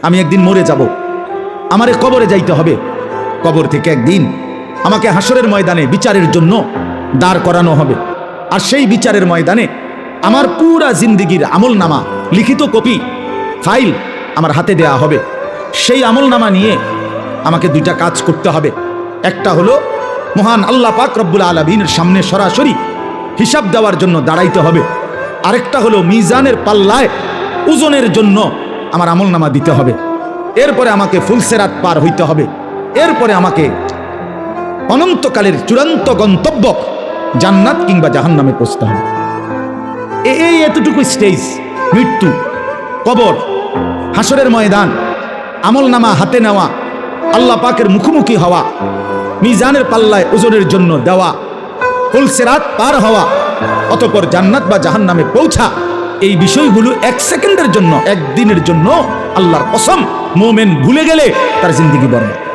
আমি একদিন মরে যাব, আমারে কবরে যাইতে হবে। কবর থেকে একদিন আমাকে হাসরের ময়দানে বিচারের জন্য দাঁড় করানো হবে। আর সেই বিচারের ময়দানে আমার পুরা জিন্দিগির আমল নামা, লিখিত কপি, ফাইল আমার হাতে দেয়া হবে। সেই আমল নামা নিয়ে আমাকে দুইটা কাজ করতে হবে। একটা হলো মহান আল্লাহ পাক রব্বুল আলামিনের সামনে সরাসরি হিসাব দেওয়ার জন্য দাঁড়াইতে হবে। আরেকটা হলো মিজানের পাল্লায় ওজনের জন্য আমার আমল নামা দিতে হবে। এরপরে আমাকে ফুলসেরাত পার হইতে হবে। এরপরে আমাকে অনন্তকালের চূড়ান্ত গন্তব্য জান্নাত কিংবা জাহান্নামে পৌঁছতে হবে। এই এতটুকু স্টেজ, মৃত্যু, কবর, হাসরের ময়দান, আমল নামা হাতে নেওয়া, আল্লাহ পাকের মুখোমুখি হওয়া, মিজানের পাল্লায় ওজনের জন্য দেওয়া, ফুলসেরাত পার হওয়া, অতঃপর জান্নাত বা জাহান্নামে পৌঁছা, এই বিষয়গুলো এক সেকেন্ডের জন্য, একদিনের জন্য আল্লাহর কসম মোমেন ভুলে গেলে তার জিন্দেগি বর্বাদ।